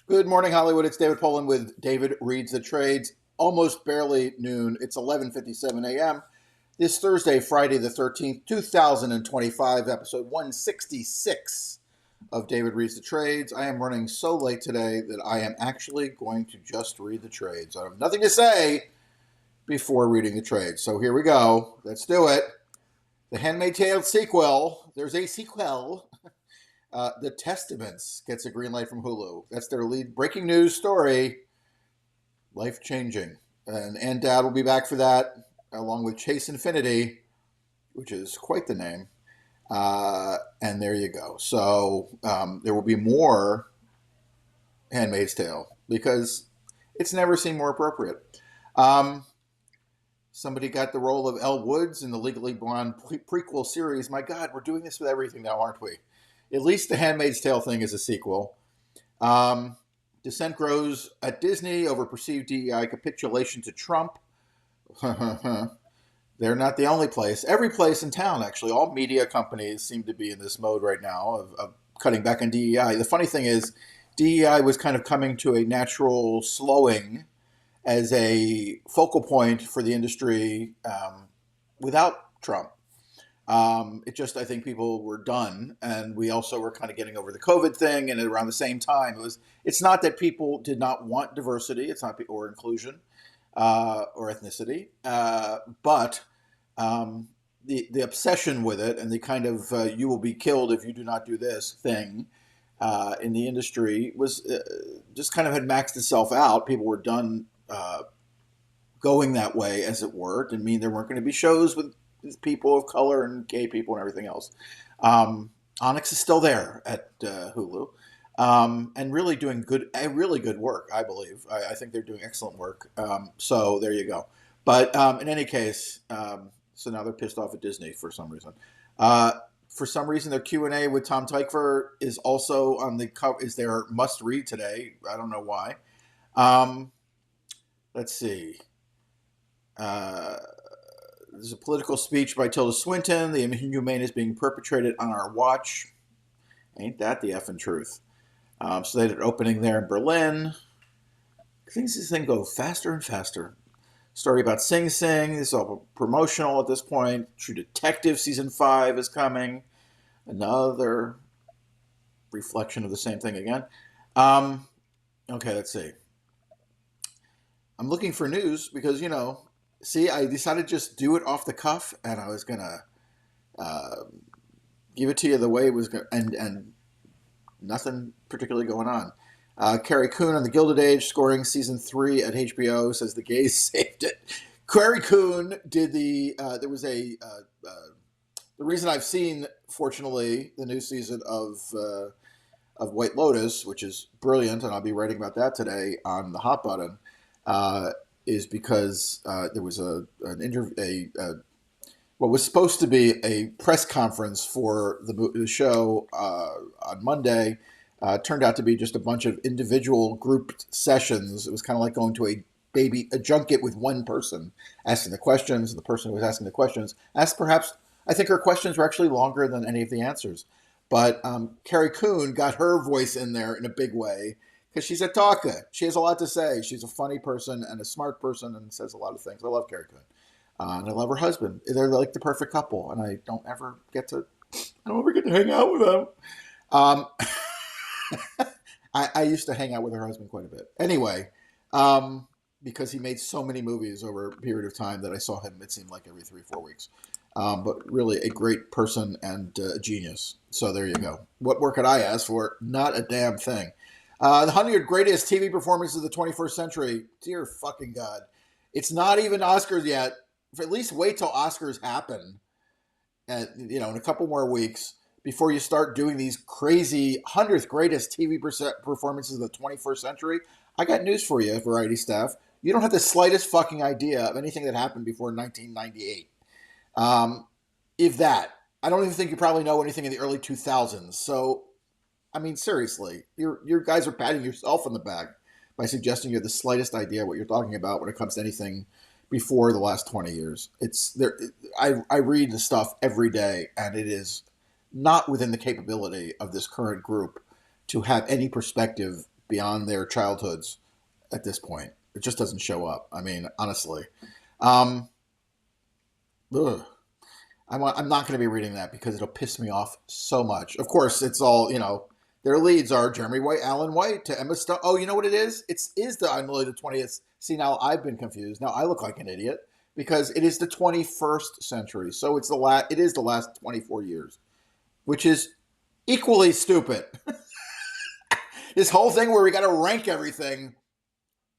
Good morning, Hollywood. It's David Poland with David Reads the Trades. Almost barely noon. It's 11:57 a.m. This Thursday, Friday the 13th, 2025, episode 166 of David Reads the Trades. I am running so late today that I am actually going to just read the trades. I have nothing to say before reading the trades. So here we go. Let's do it. The Handmaid's Tale sequel. There's a sequel. The Testaments gets a green light from Hulu. That's their lead breaking news story. Life changing. And Dad will be back for that, along with Chase Infinity, which is quite the name. And there you go. So there will be more Handmaid's Tale because it's never seemed more appropriate. Somebody got the role of Elle Woods in the Legally Blonde prequel series. My God, we're doing this with everything now, aren't we? At least the Handmaid's Tale thing is a sequel. Dissent grows at Disney over perceived DEI capitulation to Trump. They're not the only place. Every place in town, actually, all media companies seem to be in this mode right now of cutting back on DEI. The funny thing is, DEI was kind of coming to a natural slowing as a focal point for the industry without Trump. It just, I think people were done, and we also were kind of getting over the COVID thing, and around the same time, it's not that people did not want diversity, it's not or inclusion or ethnicity, but the obsession with it and the kind of you will be killed if you do not do this thing in the industry was just kind of had maxed itself out. People were done going that way, as it were. It didn't mean there weren't going to be shows with people of color and gay people and everything else. Onyx is still there at Hulu, and really doing really good work. I believe. I think they're doing excellent work. So there you go. But in any case, so now they're pissed off at Disney for some reason. For some reason, their Q&A with Tom Tykwer is also on the cover. Is their must read today? I don't know why. Let's see. There's a political speech by Tilda Swinton. The inhumane is being perpetrated on our watch. Ain't that the effing truth? So they had an opening there in Berlin. This thing go faster and faster. Story about Sing Sing. This is all promotional at this point. True Detective season 5 is coming. Another reflection of the same thing again. Okay, let's see. I'm looking for news because, see, I decided to just do it off the cuff, and I was going to give it to you the way it was going to, and nothing particularly going on. Carrie Coon on The Gilded Age, scoring season 3 at HBO, says the gays saved it. Carrie Coon did there was the reason I've seen, fortunately, the new season of White Lotus, which is brilliant, and I'll be writing about that today on the Hot Button, is because there was an interview, what was supposed to be a press conference for the show on Monday, turned out to be just a bunch of individual grouped sessions. It was kind of like going to a junket with one person asking the questions, and the person who was asking the questions asked I think her questions were actually longer than any of the answers. But Carrie Coon got her voice in there in a big way, because she's a talker. She has a lot to say. She's a funny person and a smart person and says a lot of things. I love Carrie Coon. And I love her husband. They're like the perfect couple, and I don't ever get to hang out with them. I used to hang out with her husband quite a bit. Anyway, because he made so many movies over a period of time that I saw him, it seemed like every 3-4 weeks. But really a great person and a genius. So there you go. What more could I ask for? Not a damn thing. The 100 greatest TV performances of the 21st century. Dear fucking God. It's not even Oscars yet. At least wait till Oscars happen, in a couple more weeks before you start doing these crazy 100th greatest TV performances of the 21st century. I got news for you, Variety staff. You don't have the slightest fucking idea of anything that happened before 1998. If that. I don't even think you probably know anything in the early 2000s. So, I memean, seriously, you guys are patting yourself on the back by suggesting you have the slightest idea what you're talking about when it comes to anything before the last 20 years. It's there. I read the stuff every day, and it is not within the capability of this current group to have any perspective beyond their childhoods at this point. It just doesn't show up. I mean, honestly. Um, ugh. I'm not going to be reading that because it'll piss me off so much. Of course, it's all, their leads are Jeremy White, Alan White, to Emma Stone. Oh, you know what it is? It is the I'm Louis the 20th. See, now I've been confused. Now I look like an idiot because it is the 21st century. So it is the last 24 years, which is equally stupid. This whole thing where we got to rank everything,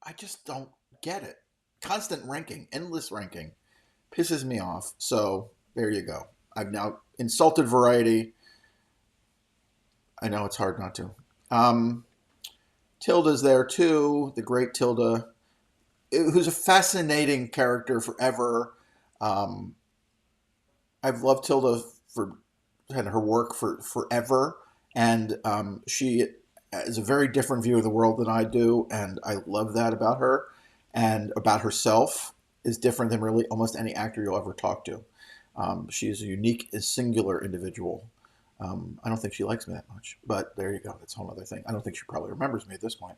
I just don't get it. Constant ranking, endless ranking, pisses me off. So there you go. I've now insulted Variety. I know it's hard not to. Tilda's there too, the great Tilda, who's a fascinating character forever. I've loved Tilda and her work for forever, and she has a very different view of the world than I do, and I love that about her, and about herself is different than really almost any actor you'll ever talk to. She is a unique and singular individual. I don't think she likes me that much, but there you go. That's a whole other thing. I don't think she probably remembers me at this point.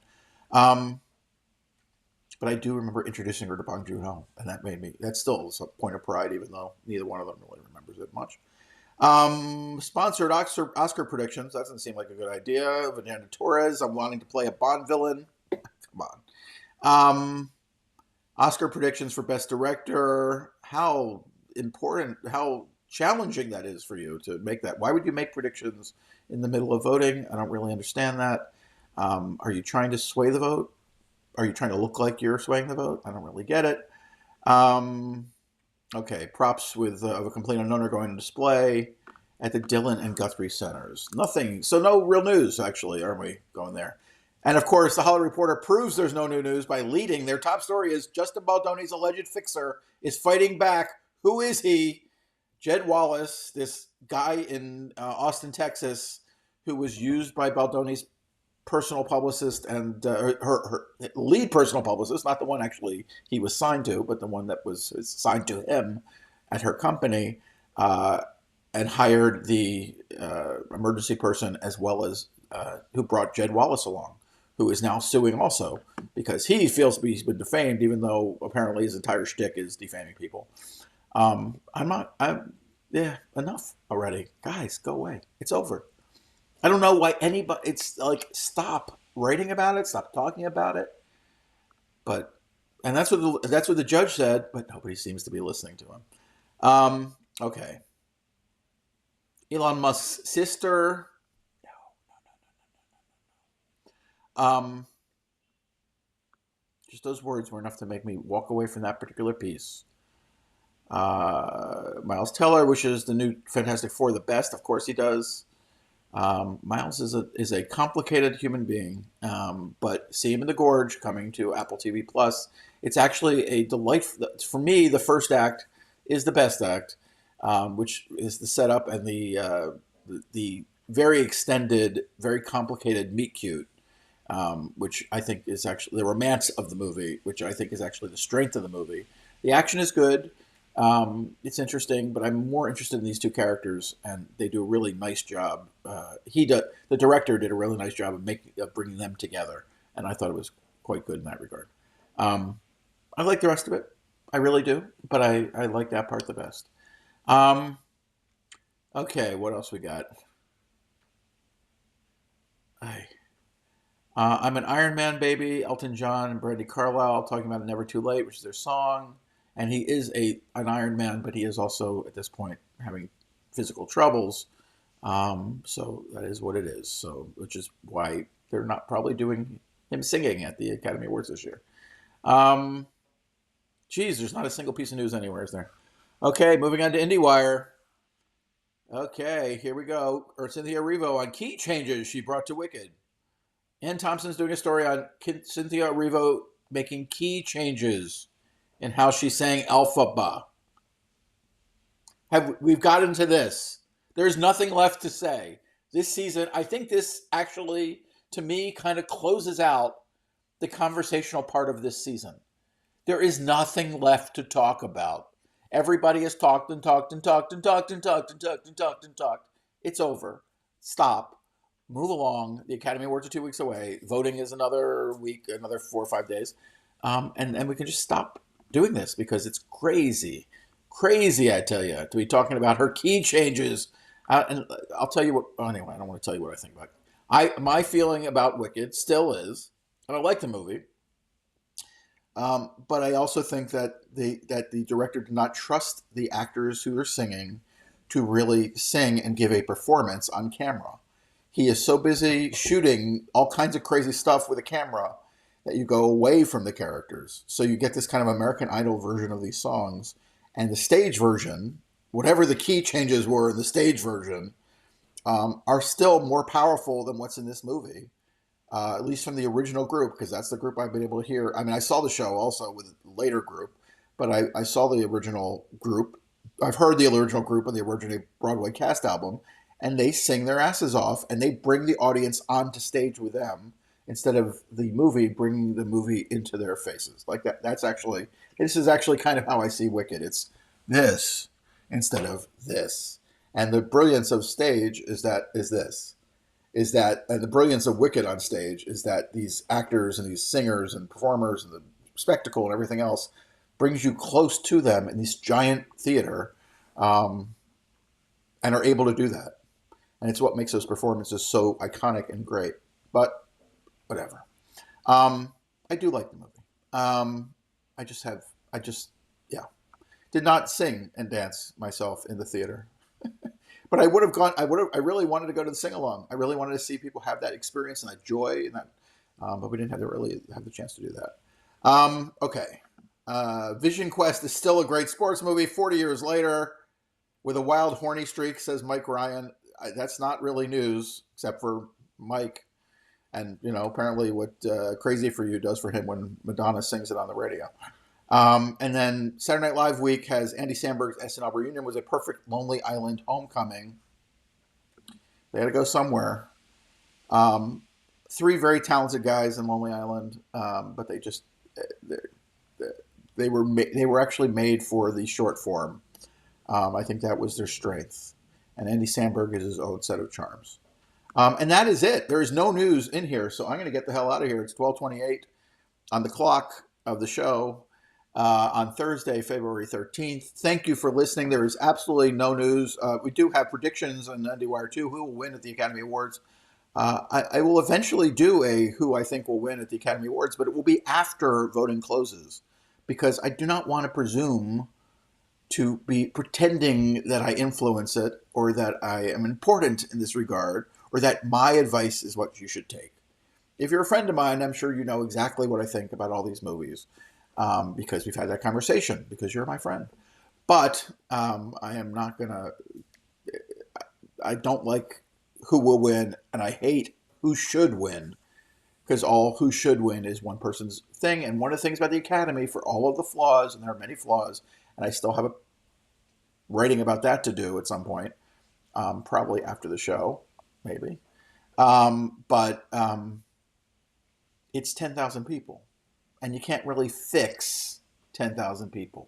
But I do remember introducing her to Bong Joon-ho, and that's still a point of pride, even though neither one of them really remembers it much. Sponsored Oscar predictions. That doesn't seem like a good idea. Fernando Torres, I'm wanting to play a Bond villain. Come on. Oscar predictions for Best Director. How challenging that is for you to make that. Why would you make predictions in the middle of voting? I don't really understand that. Are you trying to sway the vote? Are you trying to look like you're swaying the vote? I don't really get it. Okay, props of a complete unknown are going to display at the Dillon and Guthrie Centers. Nothing. So no real news, actually, aren't we going there? And of course, the Hollywood Reporter proves there's no new news by leading. Their top story is Justin Baldoni's alleged fixer is fighting back. Who is he? Jed Wallace, this guy in Austin, Texas, who was used by Baldoni's personal publicist and her lead personal publicist, not the one actually he was signed to, but the one that was signed to him at her company, and hired the emergency person as well as who brought Jed Wallace along, who is now suing also because he feels he's been defamed, even though apparently his entire shtick is defaming people. Enough already. Guys, go away. It's over. I don't know why anybody, it's like, stop writing about it, stop talking about it. And that's what the judge said, but nobody seems to be listening to him. Okay. Elon Musk's sister. No. Just those words were enough to make me walk away from that particular piece. Miles Teller wishes the new Fantastic Four the best. Of course he does. Miles is a complicated human being, but see him in the Gorge coming to Apple TV Plus. It's actually a delight for me. The first act is the best act, which is the setup and the very extended, very complicated meet cute, which I think is actually the romance of the movie, which I think is actually the strength of the movie. The action is good. It's interesting, but I'm more interested in these two characters, and they do a really nice job. The director did a really nice job of bringing them together, and I thought it was quite good in that regard. I like the rest of it. I really do, but I like that part the best. Okay, what else we got? I'm an Iron Man baby. Elton John and Brandy Carlisle talking about Never Too Late, which is their song. And he is an Iron Man, but he is also, at this point, having physical troubles. So that is what it is. So, which is why they're not probably doing him singing at the Academy Awards this year. There's not a single piece of news anywhere, is there? Okay, moving on to IndieWire. Okay, here we go. Cynthia Erivo on key changes she brought to Wicked. Ann Thompson's doing a story on Cynthia Erivo making key changes in how she sang Elphaba. We've gotten to this. There's nothing left to say. This season, I think this actually, to me, kind of closes out the conversational part of this season. There is nothing left to talk about. Everybody has talked and talked and talked and talked and talked and talked and talked and talked. It's over. Stop. move along. The Academy Awards are 2 weeks away. Voting is another week, another 4 or 5 days, and we can just stop doing this because it's crazy, crazy. I tell you, to be talking about her key changes, and I'll tell you what. Anyway, I don't want to tell you what I think about it. My feeling about Wicked still is, and I like the movie. But I also think that the director did not trust the actors who are singing to really sing and give a performance on camera. He is so busy shooting all kinds of crazy stuff with a camera that you go away from the characters. So you get this kind of American Idol version of these songs, and the stage version, whatever the key changes were in the stage version, are still more powerful than what's in this movie, at least from the original group, because that's the group I've been able to hear. I mean, I saw the show also with a later group, but I saw the original group. I've heard the original group of the original Broadway cast album, and they sing their asses off, and they bring the audience onto stage with them instead of the movie bringing the movie into their faces. Like that. This is actually kind of how I see Wicked. It's this instead of this, and the brilliance of stage is that and the brilliance of Wicked on stage is that these actors and these singers and performers and the spectacle and everything else brings you close to them in this giant theater, um, and are able to do that. And it's what makes those performances so iconic and great. But whatever. I do like the movie. Um, I just, yeah, did not sing and dance myself in the theater. But I would have gone. I really wanted to go to the sing along. I really wanted to see people have that experience and that joy, and that. But we didn't really have the chance to do that. Okay. Vision Quest is still a great sports movie. 40 years later, with a wild, horny streak, says Mike Ryan. That's not really news, except for Mike. And apparently, what "Crazy for You" does for him when Madonna sings it on the radio. And then Saturday Night Live week has Andy Samberg's SNL reunion was a perfect Lonely Island homecoming. They had to go somewhere. Um, Three very talented guys in Lonely Island, but they were actually made for the short form. I think that was their strength, and Andy Samberg is his own set of charms. And that is it. There is no news in here, so I'm going to get the hell out of here. It's 12:28 on the clock of the show. On Thursday, February 13th. Thank you for listening. There is absolutely no news. We do have predictions on IndieWire 2, who will win at the Academy Awards. I will eventually do a who I think will win at the Academy Awards, but it will be after voting closes, because I do not want to presume to be pretending that I influence it or that I am important in this regard or that my advice is what you should take. If you're a friend of mine, I'm sure you know exactly what I think about all these movies. Because we've had that conversation, because you're my friend. But I am not going to, I don't like who will win, and I hate who should win, because all who should win is one person's thing. And one of the things about the Academy, for all of the flaws, and there are many flaws, and I still have a writing about that to do at some point, probably after the show, maybe. But it's 10,000 people. And you can't really fix 10,000 people.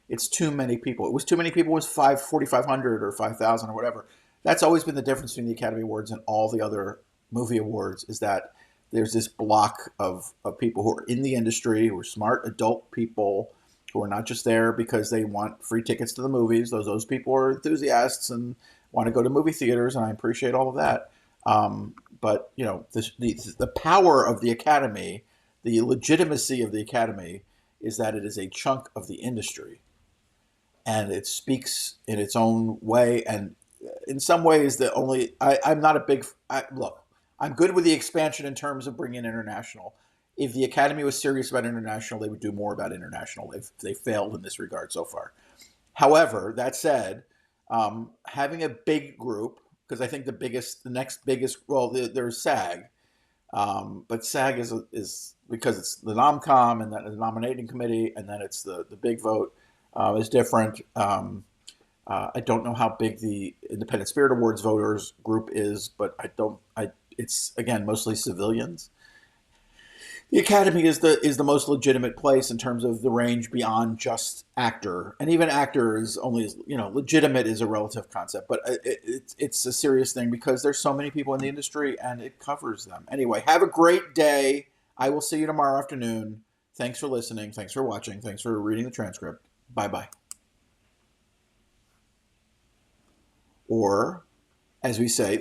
It's too many people. It was too many people. It was 4,500 or 5,000 or whatever. That's always been the difference between the Academy Awards and all the other movie awards, is that there's this block of people who are in the industry, who are smart adult people, who are not just there because they want free tickets to the movies. Those people are enthusiasts and want to go to movie theaters, and I appreciate all of that. But the power of the Academy, the legitimacy of the Academy, is that it is a chunk of the industry, and it speaks in its own way. And in some ways, I'm not a big look. I'm good with the expansion in terms of bringing international. If the Academy was serious about international, they would do more about international. They failed in this regard so far. However, that said, having a big group, because I think the next biggest, well, there's SAG. But SAG is because it's the NomCom and then the nominating committee, and then it's the big vote is different. I don't know how big the Independent Spirit Awards voters group is, but it's again mostly civilians. The Academy is the most legitimate place in terms of the range beyond just actor, and even actor is only, legitimate is a relative concept, but it's a serious thing because there's so many people in the industry and it covers them. Anyway, have a great day. I will see you tomorrow afternoon. Thanks for listening. Thanks for watching. Thanks for reading the transcript. Bye bye. Or, as we say,